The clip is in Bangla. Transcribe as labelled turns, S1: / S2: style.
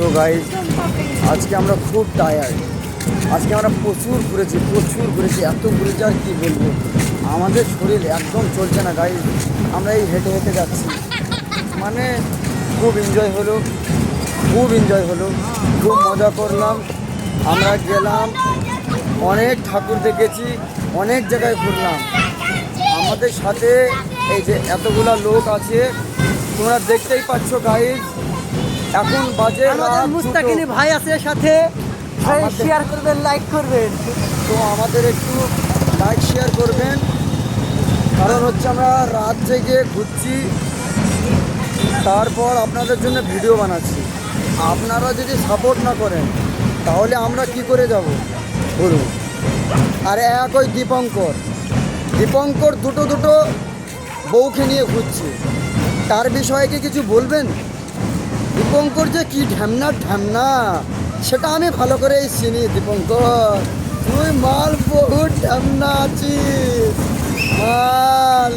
S1: সো গাইজ আজকে আমরা খুব টায়ার্ড। আজকে আমরা প্রচুর ঘুরেছি এত ঘুরেছি আর কি বলবো। আমাদের শরীর একদম চলছে না গাইজ। আমরা এই হেঁটে হেঁটে যাচ্ছি, মানে খুব এনজয় হলো, খুব মজা করলাম। আমরা গেলাম, অনেক ঠাকুর দেখেছি, অনেক জায়গায় ঘুরলাম। আমাদের সাথে এই যে এতগুলা লোক আছে তোমরা দেখতেই পাচ্ছ গাইজ। এখন বাজে
S2: আমাদের মুস্তাকিনী ভাই আছে সাথে, শেয়ার করবেন, লাইক করবেন।
S1: তো আমাদের একটু লাইক শেয়ার করবেন, কারণ হচ্ছে আমরা রাত জেগে ঘুরছি, তারপর আপনাদের জন্য ভিডিও বানাচ্ছি। আপনারা যদি সাপোর্ট না করেন তাহলে আমরা কি করে যাব বলুন। আর এক ওই দীপঙ্কর দুটো বউকে নিয়ে ঘুরছে, তার বিষয়ে কি কিছু বলবেন? দীপঙ্কর যে কি ঢ্যামনা সেটা আমি ভালো করেই চিনি। দীপঙ্কর, তুই মাল বহুত ঢ্যামনা আছিস মাল।